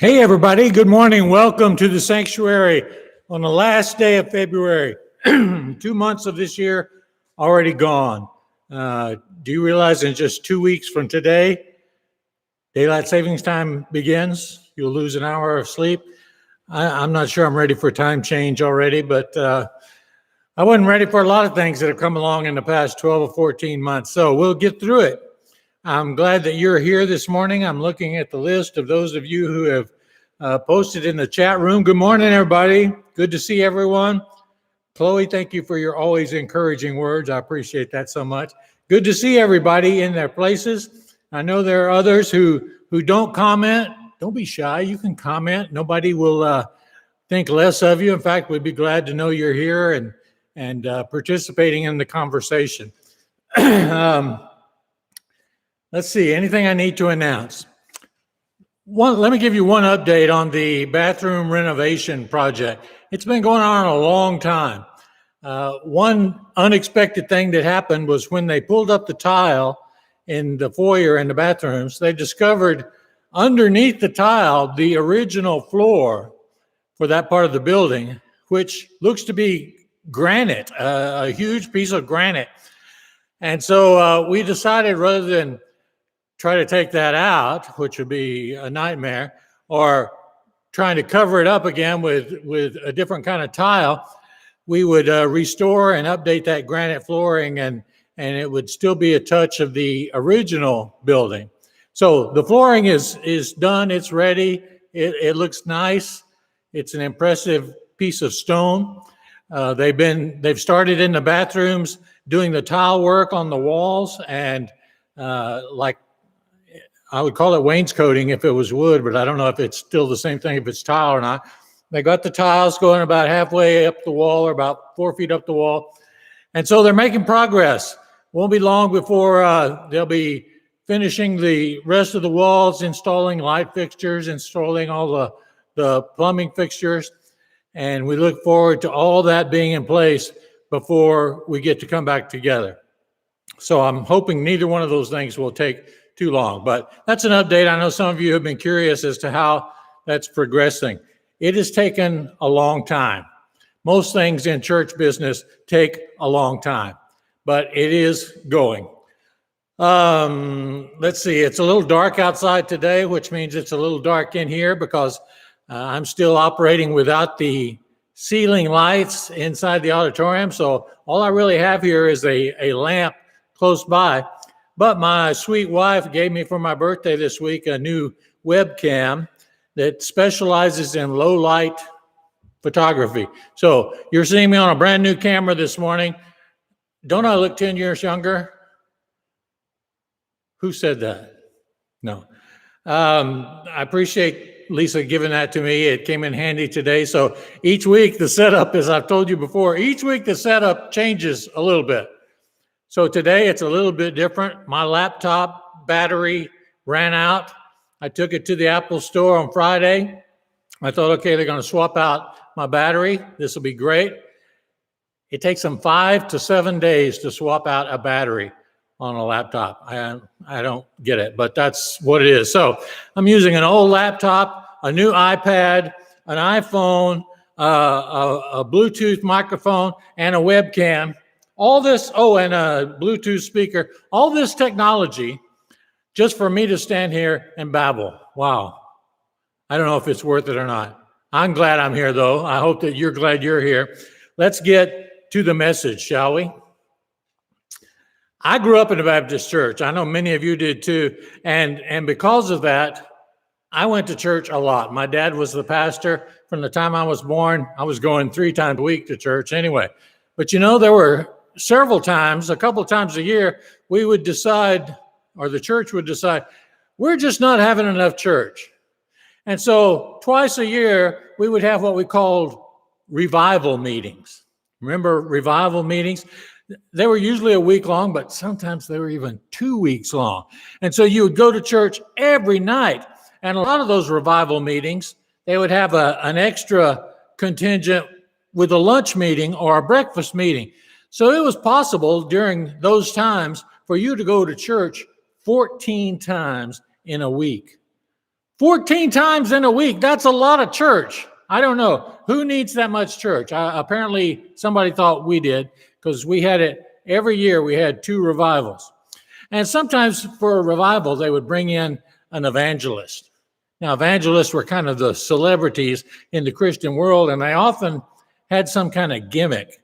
Hey, everybody. Good morning. Welcome to the sanctuary on the last day of February. 2 months of this year already gone. Do you realize in just 2 weeks from today, daylight savings time begins, you'll lose an hour of sleep. I'm not sure I'm ready for time change already, but I wasn't ready for a lot of things that have come along in the past 12 or 14 months. So we'll get through it. I'm glad that you're here this morning. I'm looking at the list of those of you who have posted in the chat room. Good morning, everybody. Good to see everyone. Chloe, thank you for your always encouraging words. I appreciate that so much. Good to see everybody in their places. I know there are others who don't comment. Don't be shy. You can comment. Nobody will think less of you. In fact, we'd be glad to know you're here and participating in the conversation. Let's see, anything I need to announce? Let me give you one update on the bathroom renovation project. It's been going on a long time. One unexpected thing that happened was when they pulled up the tile in the foyer and the bathrooms, they discovered underneath the tile the original floor for that part of the building, which looks to be granite, a huge piece of granite. And so we decided rather than try to take that out, which would be a nightmare, or trying to cover it up again with a different kind of tile, we would restore and update that granite flooring, and it would still be a touch of the original building. So the flooring is done, it's ready, it looks nice, it's an impressive piece of stone. They've started in the bathrooms doing the tile work on the walls, and like I would call it wainscoting if it was wood, but I don't know if it's still the same thing if it's tile or not. They got the tiles going about halfway up the wall, or about 4 feet up the wall. And so they're making progress. Won't be long before they'll be finishing the rest of the walls, installing light fixtures, installing all the plumbing fixtures. And we look forward to all that being in place before we get to come back together. So I'm hoping neither one of those things will take too long, but that's an update. I know some of you have been curious as to how that's progressing. It has taken a long time. Most things in church business take a long time, but it is going. Let's see, it's a little dark outside today, which means it's a little dark in here because I'm still operating without the ceiling lights inside the auditorium. So all I really have here is a lamp close by. But my sweet wife gave me for my birthday this week a new webcam that specializes in low light photography. So you're seeing me on a brand new camera this morning. Don't I look 10 years younger? Who said that? No. I appreciate Lisa giving that to me. It came in handy today. So each week the setup, as I've told you before, each week the setup changes a little bit. So today it's a little bit different. My laptop battery ran out. I took it to the Apple store on Friday. I thought, okay, they're going to swap out my battery. This will be great. It takes them 5 to 7 days to swap out a battery on a laptop. I don't get it, but that's what it is. So I'm using an old laptop, a new iPad, an iPhone, a Bluetooth microphone, and a webcam. All this, and a Bluetooth speaker, all this technology just for me to stand here and babble. Wow. I don't know if it's worth it or not. I'm glad I'm here, though. I hope that you're glad you're here. Let's get to the message, shall we? I grew up in a Baptist church. I know many of you did too. And because of that, I went to church a lot. My dad was the pastor. From the time I was born, I was going 3 times a week to church anyway. But you know, there were several times, a couple of times a year, we would decide, or the church would decide, we're just not having enough church. And so twice a year, we would have what we called revival meetings. Remember revival meetings? They were usually a week long, but sometimes they were even 2 weeks long. And so you would go to church every night. And a lot of those revival meetings, they would have an extra contingent with a lunch meeting or a breakfast meeting. So it was possible during those times for you to go to church 14 times in a week. 14 times in a week, that's a lot of church. I don't know. Who needs that much church? Apparently, somebody thought we did, because we had it every year. We had 2 revivals. And sometimes for a revival, they would bring in an evangelist. Now, evangelists were kind of the celebrities in the Christian world, and they often had some kind of gimmick.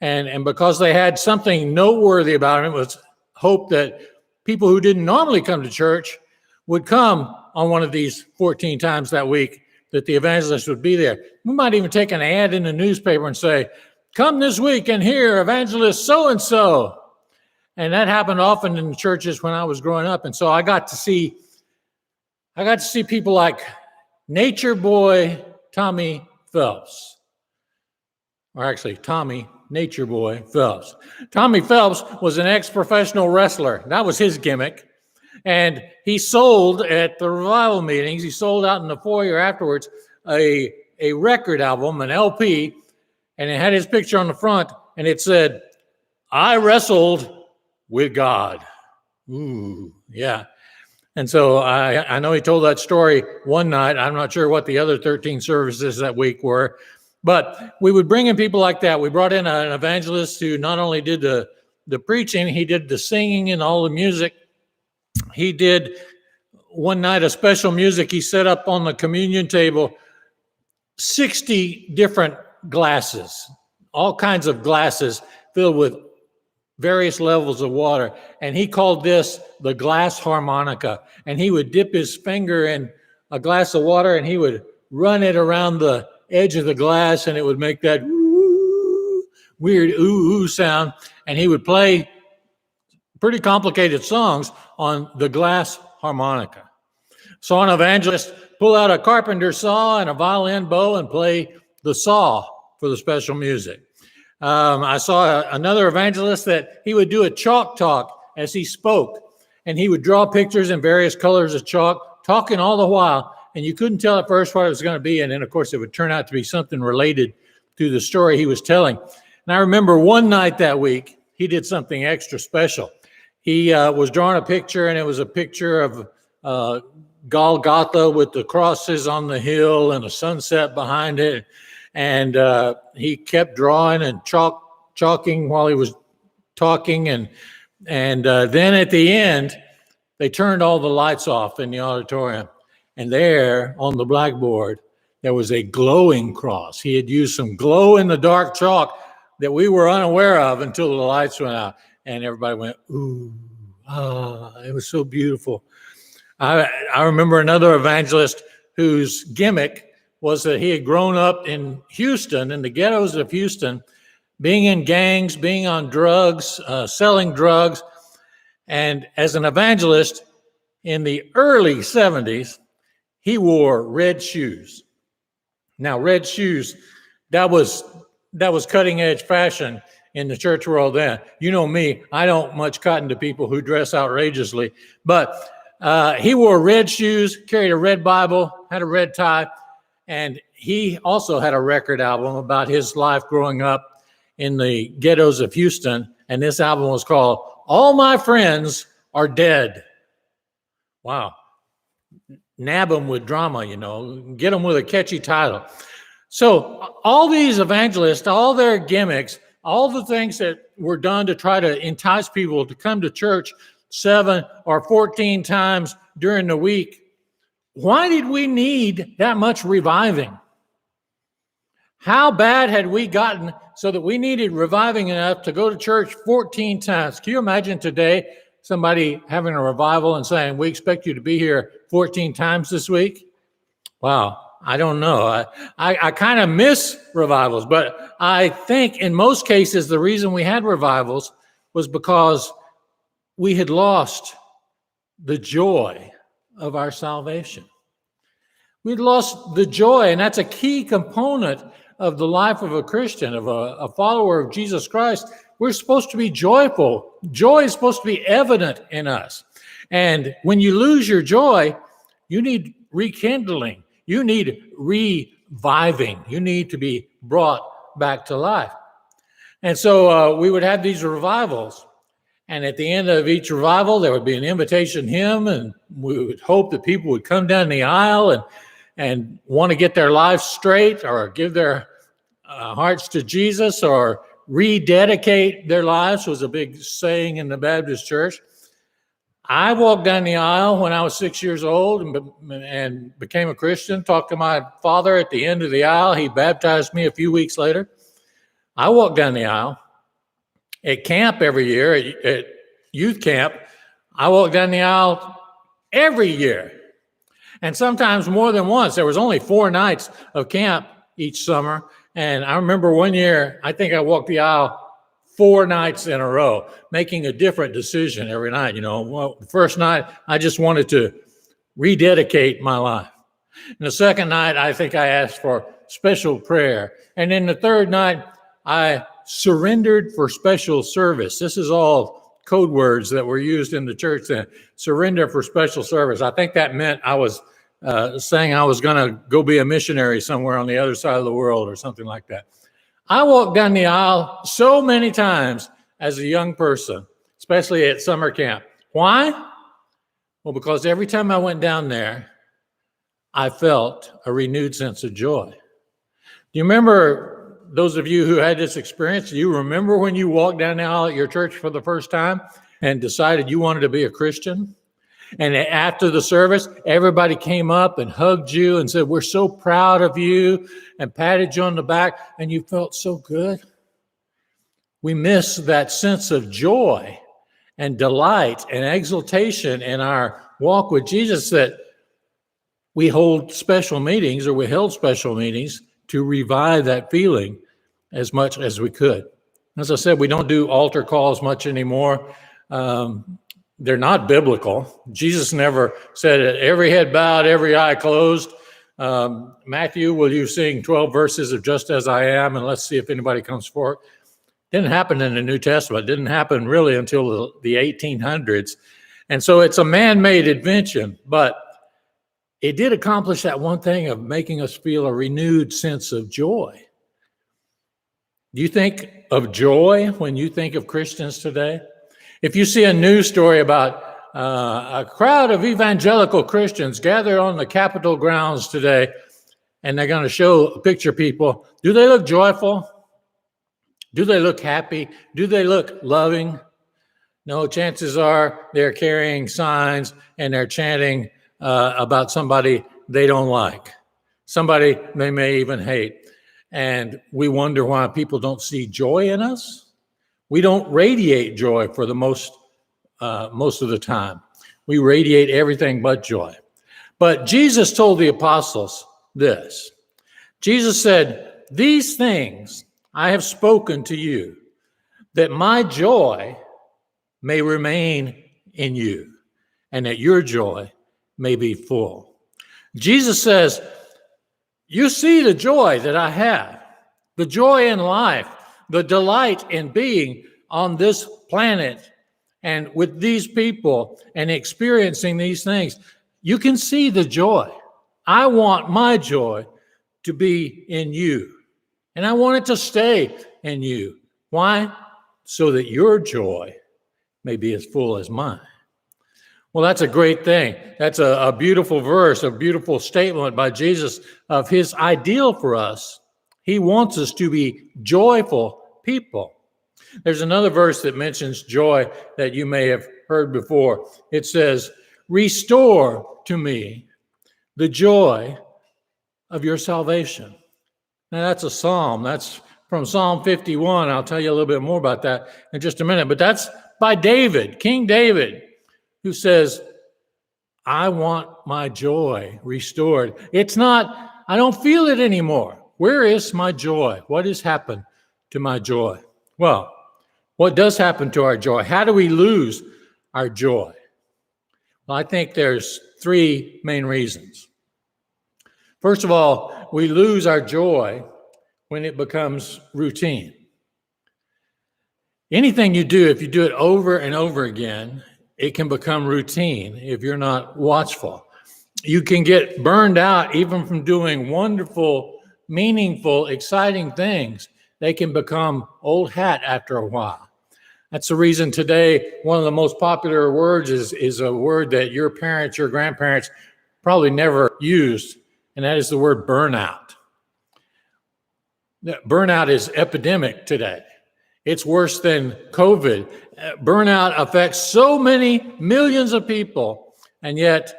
And because they had something noteworthy about them, it was hoped that people who didn't normally come to church would come on one of these 14 times that week, that the evangelist would be there. We might even take an ad in the newspaper and say, "Come this week and hear evangelist so-and-so." And that happened often in the churches when I was growing up. And so I got to see people like Nature Boy Tommy Phelps, or actually Tommy Nature Boy Phelps. Tommy Phelps was an ex-professional wrestler. That was his gimmick. And he sold at the revival meetings, he sold out in the foyer afterwards a record album, an LP, and it had his picture on the front, and it said, "I wrestled with God." Ooh, yeah. And so I know he told that story one night. I'm not sure what the other 13 services that week were, but we would bring in people like that. We brought in an evangelist who not only did the preaching, he did the singing and all the music. He did one night a special music. He set up on the communion table 60 different glasses, all kinds of glasses filled with various levels of water. And he called this the glass harmonica. And he would dip his finger in a glass of water and he would run it around the edge of the glass and it would make that weird ooh sound. And he would play pretty complicated songs on the glass harmonica. Saw an evangelist pull out a carpenter's saw and a violin bow and play the saw for the special music. I saw another evangelist that he would do a chalk talk as he spoke, and he would draw pictures in various colors of chalk, talking all the while, and you couldn't tell at first what it was going to be, and then, of course, it would turn out to be something related to the story he was telling. And I remember one night that week, he did something extra special. He was drawing a picture, and it was a picture of Golgotha with the crosses on the hill and a sunset behind it. And he kept drawing and chalking while he was talking. And then at the end, they turned all the lights off in the auditorium. And there on the blackboard, there was a glowing cross. He had used some glow-in-the-dark chalk that we were unaware of until the lights went out. And everybody went, ooh, ah, it was so beautiful. I remember another evangelist whose gimmick was that he had grown up in Houston, in the ghettos of Houston, being in gangs, being on drugs, selling drugs. And as an evangelist in the early 70s, he wore red shoes. Now, red shoes, that was cutting edge fashion in the church world then. You know me, I don't much cotton to people who dress outrageously, but he wore red shoes, carried a red Bible, had a red tie, and he also had a record album about his life growing up in the ghettos of Houston, and this album was called All My Friends Are Dead. Wow. Nab them with drama, you know, get them with a catchy title. So all these evangelists, all their gimmicks, all the things that were done to try to entice people to come to church 7 or 14 times during the week, why did we need that much reviving? How bad had we gotten so that we needed reviving enough to go to church 14 times? Can you imagine today somebody having a revival and saying, "We expect you to be here 14 times this week"? Wow, I don't know. I kind of miss revivals, but I think in most cases the reason we had revivals was because we had lost the joy of our salvation. We'd lost the joy, and that's a key component of the life of a Christian, of a follower of Jesus Christ. We're supposed to be joyful. Joy is supposed to be evident in us. And when you lose your joy, you need rekindling. You need reviving. You need to be brought back to life. And so we would have these revivals. And at the end of each revival, there would be an invitation hymn, and we would hope that people would come down the aisle and want to get their lives straight or give their hearts to Jesus or rededicate their lives, was a big saying in the Baptist church. I walked down the aisle when I was 6 years old and became a Christian, talked to my father at the end of the aisle. He baptized me a few weeks later. I walked down the aisle. At camp every year, at youth camp, I walked down the aisle every year. And sometimes more than once. There was only 4 nights of camp each summer. And I remember one year, I think I walked the aisle 4 nights in a row, making a different decision every night. Well, the first night, I just wanted to rededicate my life. And the second night, I think I asked for special prayer. And then the third night, I surrendered for special service. This is all code words that were used in the church then. Surrender for special service. I think that meant I was saying I was going to go be a missionary somewhere on the other side of the world or something like that. I walked down the aisle so many times as a young person, especially at summer camp. Why? Well, because every time I went down there, I felt a renewed sense of joy. Do you remember, those of you who had this experience, do you remember when you walked down the aisle at your church for the first time and decided you wanted to be a Christian? And after the service, everybody came up and hugged you and said, "We're so proud of you," and patted you on the back, and you felt so good. We miss that sense of joy and delight and exultation in our walk with Jesus, that we hold special meetings, or we held special meetings to revive that feeling as much as we could. As I said, we don't do altar calls much anymore. They're not biblical. Jesus never said it. Every head bowed, every eye closed. Matthew, will you sing 12 verses of Just As I Am, and let's see if anybody comes forward? Didn't happen in the New Testament. It didn't happen really until the 1800s. And so it's a man-made invention, but it did accomplish that one thing of making us feel a renewed sense of joy. Do you think of joy when you think of Christians today? If you see a news story about a crowd of evangelical Christians gathered on the Capitol grounds today, and they're going to show picture people, do they look joyful? Do they look happy? Do they look loving? No, chances are they're carrying signs and they're chanting about somebody they don't like, somebody they may even hate. And we wonder why people don't see joy in us. We don't radiate joy for the most of the time. We radiate everything but joy. But Jesus told the apostles this. Jesus said, "These things I have spoken to you, that my joy may remain in you, and that your joy may be full." Jesus says, you see the joy that I have, the joy in life, the delight in being on this planet and with these people and experiencing these things. You can see the joy. I want my joy to be in you, and I want it to stay in you. Why? So that your joy may be as full as mine. Well, that's a great thing. That's a beautiful verse, a beautiful statement by Jesus of his ideal for us. He wants us to be joyful people. There's another verse that mentions joy that you may have heard before. It says, "Restore to me the joy of your salvation." Now, that's a psalm. That's from Psalm 51. I'll tell you a little bit more about that in just a minute. But that's by David, King David, who says, I want my joy restored. It's not, I don't feel it anymore. Where is my joy? What has happened to my joy? Well, what does happen to our joy? How do we lose our joy? Well, I think there's 3 main reasons. First of all, we lose our joy when it becomes routine. Anything you do, if you do it over and over again, it can become routine if you're not watchful. You can get burned out even from doing wonderful, meaningful, exciting things. They can become old hat after a while. That's the reason today one of the most popular words is a word that your parents, your grandparents probably never used, and that is the word burnout. Burnout is epidemic today. It's worse than COVID. Burnout affects so many millions of people, and yet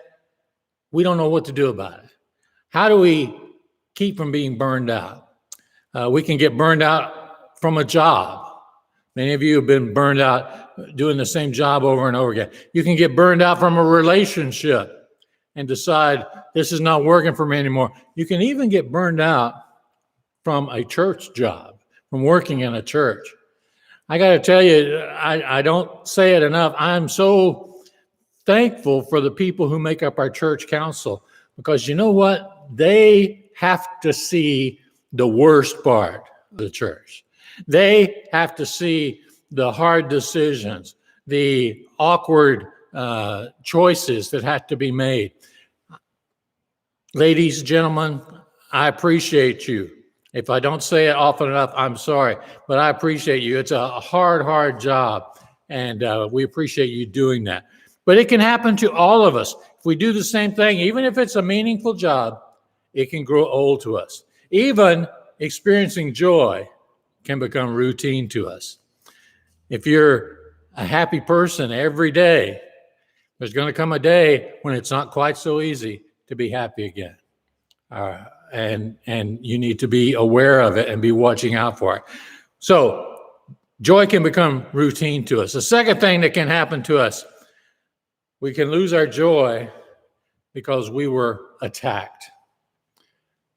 we don't know what to do about it. How do we keep from being burned out? We can get burned out from a job. Many of you have been burned out doing the same job over and over again. You can get burned out from a relationship and decide this is not working for me anymore. You can even get burned out from a church job, from working in a church. I got to tell you, I don't say it enough. I'm so thankful for the people who make up our church council, because you know what? They have to see the worst part of the church. They have to see the hard decisions, the awkward choices that have to be made. Ladies, gentlemen, I appreciate you. If I don't say it often enough, I'm sorry, but I appreciate you. It's a hard job, and we appreciate you doing that. But it can happen to all of us. If we do the same thing, even if it's a meaningful job, it can grow old to us. Even experiencing joy can become routine to us. If you're a happy person every day, there's going to come a day when it's not quite so easy to be happy again. And you need to be aware of it and be watching out for it. So joy can become routine to us. The second thing that can happen to us, we can lose our joy because we were attacked.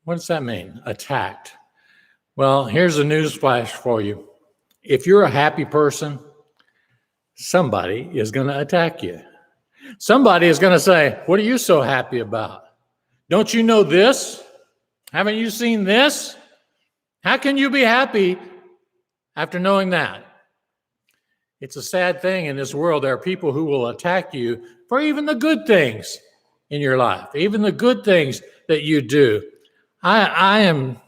What does that mean, attacked? Well, here's a news flash for you. If you're a happy person, somebody is going to attack you. Somebody is going to say, what are you so happy about? Don't you know this? Haven't you seen this? How can you be happy after knowing that? It's a sad thing in this world. There are people who will attack you for even the good things in your life, even the good things that you do. I'm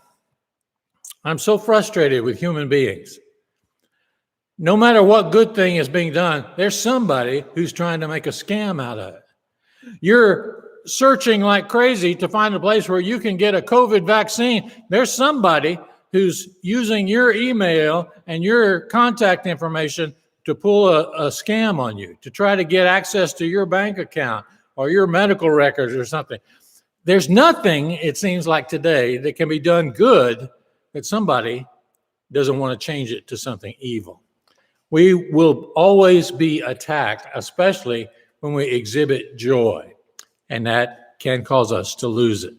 so frustrated with human beings. No matter what good thing is being done, there's somebody who's trying to make a scam out of it. You're searching like crazy to find a place where you can get a COVID vaccine. There's somebody who's using your email and your contact information to pull a scam on you, to try to get access to your bank account or your medical records or something. There's nothing, it seems like today, that can be done good that somebody doesn't want to change it to something evil. We will always be attacked, especially when we exhibit joy, and that can cause us to lose it.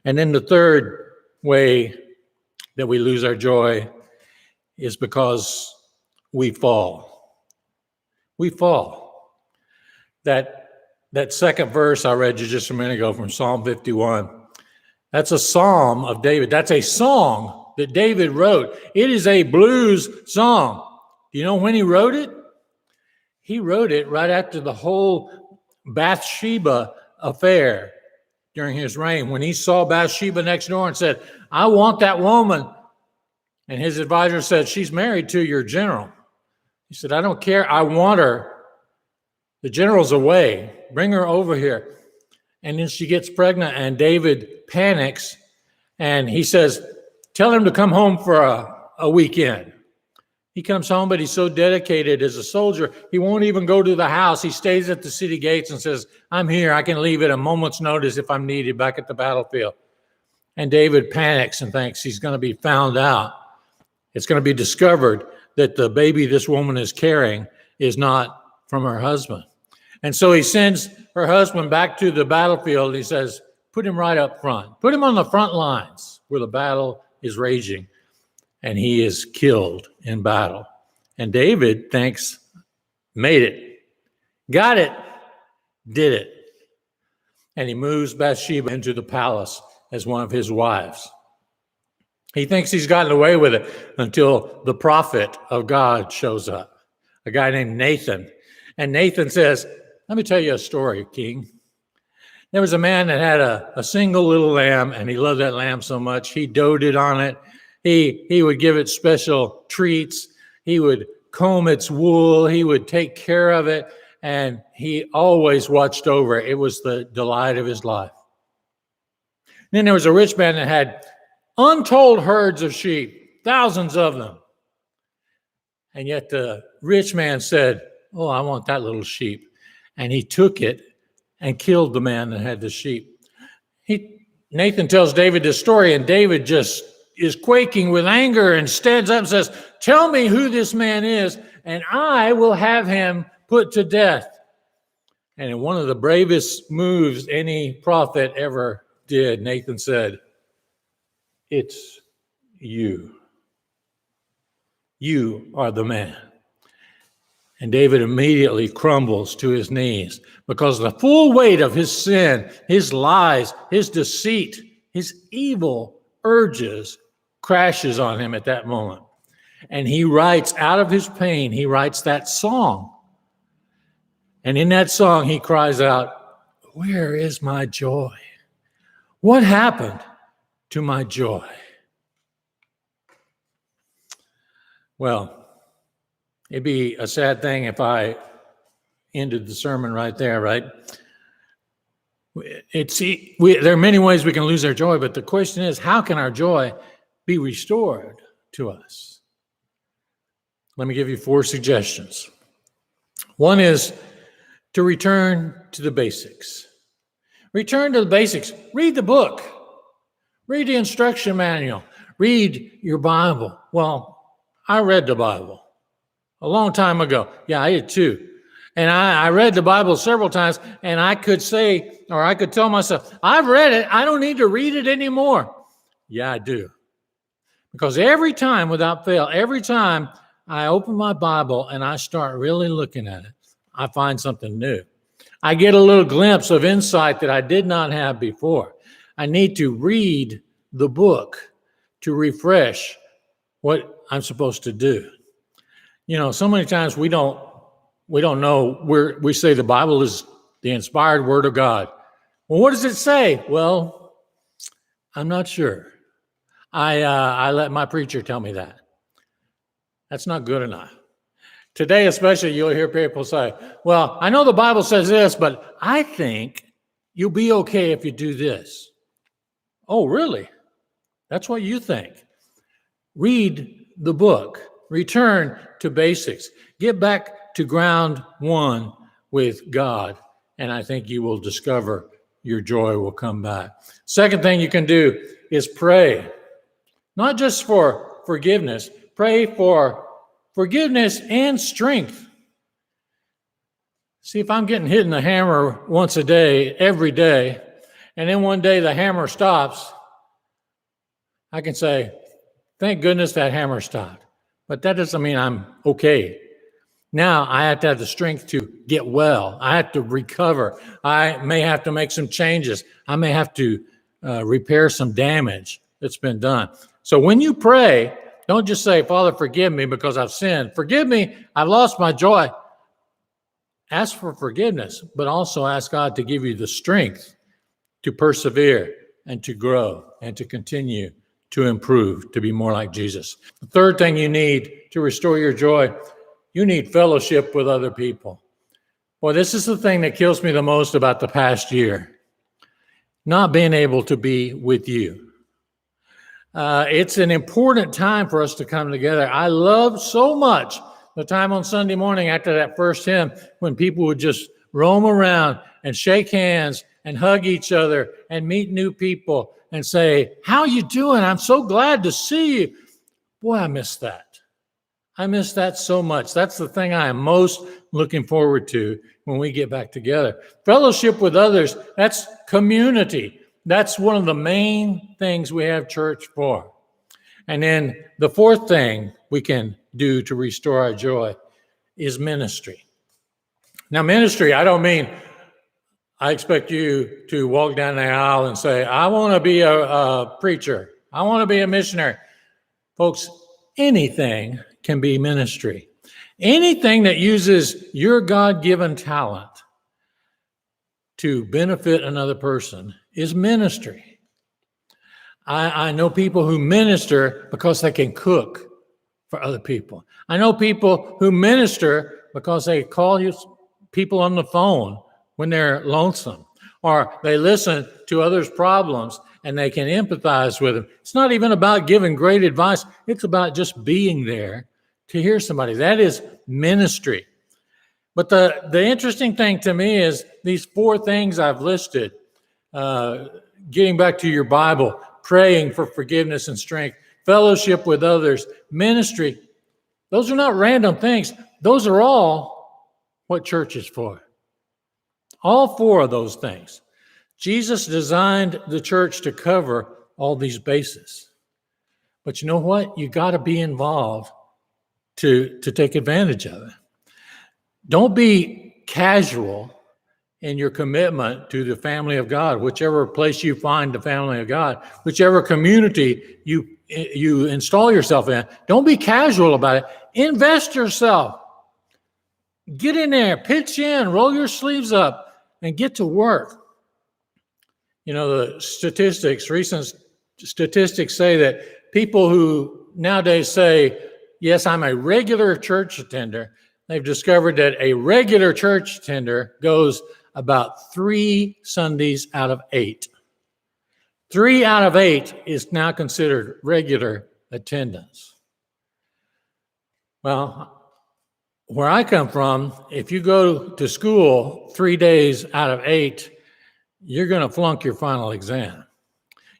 And then the third way that we lose our joy is because we fall. We fall. That second verse I read you just a minute ago from Psalm 51, that's a psalm of David. That's a song that David wrote. It is a blues song. Do you know when he wrote it? He wrote it right after the whole Bathsheba affair during his reign, when he saw Bathsheba next door and said, I want that woman. And his advisor said, she's married to your general. He said, I don't care. I want her. The general's away. Bring her over here. And then she gets pregnant, and David panics, and he says, tell him to come home for a weekend. He comes home, but he's so dedicated as a soldier, he won't even go to the house. He stays at the city gates and says, I'm here. I can leave at a moment's notice if I'm needed back at the battlefield. And David panics and thinks he's going to be found out. It's going to be discovered that the baby this woman is carrying is not from her husband. And so he sends her husband back to the battlefield. He says, put him right up front. Put him on the front lines where the battle is raging. And he is killed in battle. And David thinks, made it, got it, did it. And he moves Bathsheba into the palace as one of his wives. He thinks he's gotten away with it until the prophet of God shows up, a guy named Nathan. And Nathan says, let me tell you a story, King. There was a man that had a single little lamb, and he loved that lamb so much, he doted on it. He would give it special treats. He would comb its wool. He would take care of it. And he always watched over it. It was the delight of his life. Then there was a rich man that had untold herds of sheep, thousands of them. And yet the rich man said, oh, I want that little sheep. And he took it and killed the man that had the sheep. Nathan tells David this story, and David just is quaking with anger and stands up and says, tell me who this man is, and I will have him put to death. And in one of the bravest moves any prophet ever did, Nathan said, it's you. You are the man. And David immediately crumbles to his knees because the full weight of his sin, his lies, his deceit, his evil urges crashes on him at that moment. And he writes, out of his pain, he writes that song. And in that song, he cries out, where is my joy? What happened to my joy? Well, it'd be a sad thing if I ended the sermon right there, right? There are many ways we can lose our joy, but the question is, how can our joy be restored to us? Let me give you 4 suggestions. One is to return to the basics. Return to the basics. Read the book. Read the instruction manual. Read your Bible. Well, I read the Bible a long time ago. Yeah, I did too. And I read the Bible several times, and I could say, or I could tell myself, I've read it. I don't need to read it anymore. Yeah, I do. Because every time, without fail, every time I open my Bible and I start really looking at it, I find something new. I get a little glimpse of insight that I did not have before. I need to read the book to refresh what I'm supposed to do. You know, so many times we don't know where we say the Bible is the inspired word of God. Well, what does it say? Well, I'm not sure. I let my preacher tell me that. That's not good enough. Today, especially, you'll hear people say, well, I know the Bible says this, but I think you'll be okay if you do this. Oh, really? That's what you think. Read the book. Return to basics. Get back to ground one with God, and I think you will discover your joy will come back. Second thing you can do is pray. Not just for forgiveness. Pray for forgiveness and strength. See, if I'm getting hit in the hammer once a day, every day, and then one day the hammer stops, I can say, thank goodness that hammer stopped. But that doesn't mean I'm okay. Now I have to have the strength to get well. I have to recover. I may have to make some changes. I may have to repair some damage that's been done. So when you pray, don't just say, Father, forgive me because I've sinned. Forgive me, I've lost my joy. Ask for forgiveness, but also ask God to give you the strength to persevere and to grow and to continue to improve, to be more like Jesus. The third thing you need to restore your joy, you need fellowship with other people. Boy, this is the thing that kills me the most about the past year. Not being able to be with you. It's an important time for us to come together. I love so much the time on Sunday morning after that first hymn when people would just roam around and shake hands and hug each other and meet new people and say, how you doing? I'm so glad to see you. Boy, I miss that. I miss that so much. That's the thing I am most looking forward to when we get back together. Fellowship with others, that's community. That's one of the main things we have church for. And then the fourth thing we can do to restore our joy is ministry. Now, ministry, I don't mean I expect you to walk down the aisle and say, I want to be a preacher. I want to be a missionary. Folks, anything can be ministry. Anything that uses your God-given talent to benefit another person is ministry. I know people who minister because they can cook for other people. I know people who minister because they call you people on the phone when they're lonesome, or they listen to others' problems and they can empathize with them. It's not even about giving great advice. It's about just being there to hear somebody. That is ministry. But the interesting thing to me is these 4 things I've listed, getting back to your Bible, praying for forgiveness and strength, fellowship with others, ministry. Those are not random things. Those are all what church is for. All 4 of those things. Jesus designed the church to cover all these bases. But you know what? You got to be involved to take advantage of it. Don't be casual in your commitment to the family of God, whichever place you find the family of God, whichever community you install yourself in. Don't be casual about it. Invest yourself. Get in there, pitch in, roll your sleeves up, and get to work. You know, the recent statistics say that people who nowadays say, yes, I'm a regular church attender, they've discovered that a regular church attender goes about 3 Sundays out of 8. 3 out of 8 is now considered regular attendance. Well, where I come from, if you go to school 3 days out of 8, you're going to flunk your final exam.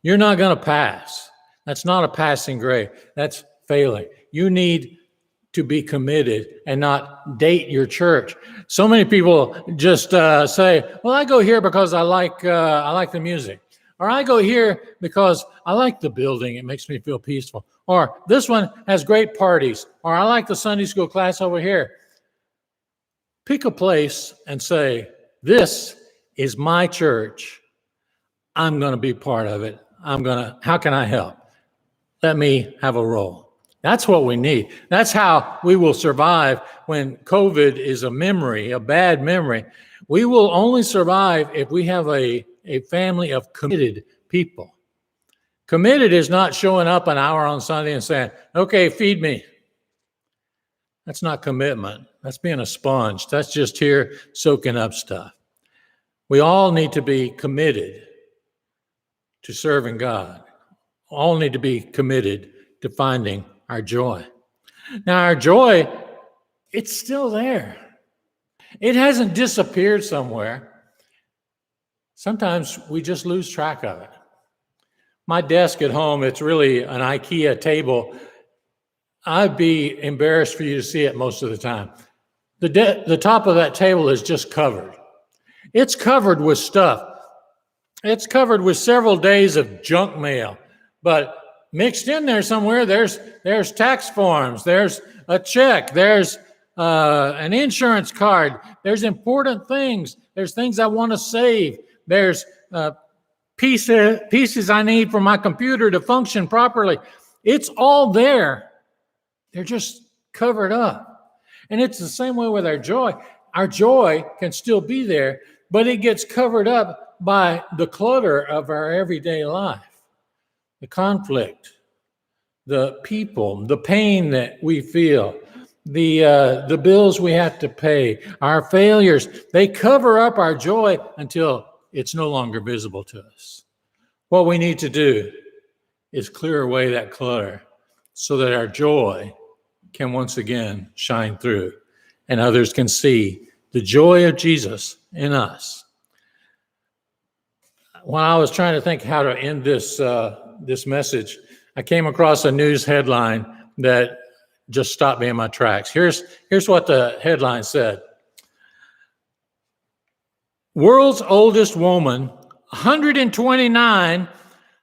You're not going to pass. That's not a passing grade. That's failing. You need to be committed and not date your church. So many people just say, well, I go here because I like the music. Or I go here because I like the building. It makes me feel peaceful. Or this one has great parties. Or I like the Sunday school class over here. Pick a place and say, this is my church. I'm going to be part of it. How can I help? Let me have a role. That's what we need. That's how we will survive when COVID is a memory, a bad memory. We will only survive if we have a family of committed people. Committed is not showing up an hour on Sunday and saying, okay, feed me. That's not commitment. That's being a sponge. That's just here soaking up stuff. We all need to be committed to serving God. All need to be committed to finding our joy. Now, our joy, it's still there. It hasn't disappeared somewhere. Sometimes we just lose track of it. My desk at home, it's really an IKEA table. I'd be embarrassed for you to see it most of the time. The top of that table is just covered. It's covered with stuff. It's covered with several days of junk mail. But mixed in there somewhere, there's tax forms, there's a check, there's an insurance card, there's important things, there's things I want to save, there's pieces I need for my computer to function properly. It's all there. They're just covered up. And it's the same way with our joy. Our joy can still be there, but it gets covered up by the clutter of our everyday life. The conflict, the people, the pain that we feel, the bills we have to pay, our failures, they cover up our joy until it's no longer visible to us. What we need to do is clear away that clutter so that our joy can once again shine through and others can see the joy of Jesus in us. When I was trying to think how to end this message, I came across a news headline that just stopped me in my tracks. Here's what the headline said. World's oldest woman, 129,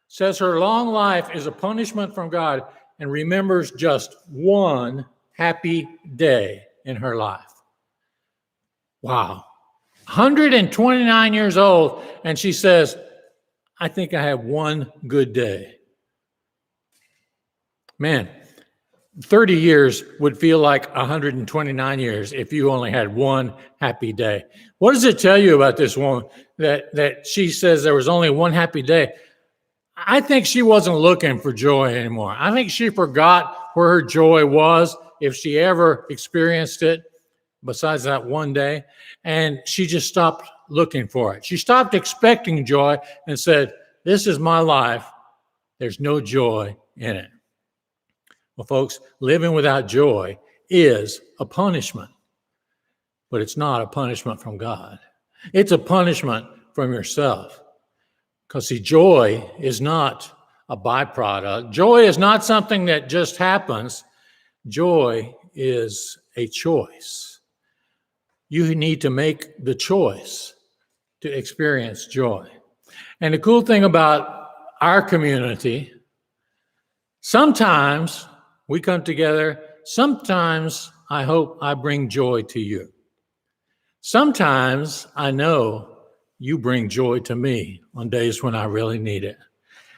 says her long life is a punishment from God and remembers just one happy day in her life. Wow. 129 years old, and she says, I think I have one good day. Man, 30 years would feel like 129 years if you only had one happy day. What does it tell you about this woman that she says there was only one happy day? I think she wasn't looking for joy anymore. I think she forgot where her joy was, if she ever experienced it, besides that one day. And she just stopped looking for it. She stopped expecting joy and said, this is my life. There's no joy in it. Well, folks, living without joy is a punishment, but it's not a punishment from God. It's a punishment from yourself. Because see, joy is not a byproduct. Joy is not something that just happens. Joy is a choice. You need to make the choice to experience joy. And the cool thing about our community, sometimes we come together. Sometimes I hope I bring joy to you. Sometimes I know you bring joy to me on days when I really need it.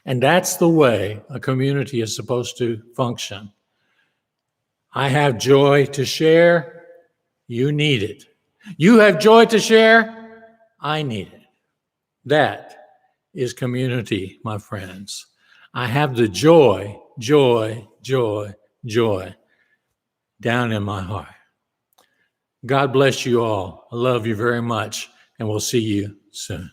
And that's the way a community is supposed to function. I have joy to share. You need it. You have joy to share. I need it. That is community, my friends. I have the joy down in my heart. God bless you all. I love you very much, and we'll see you soon.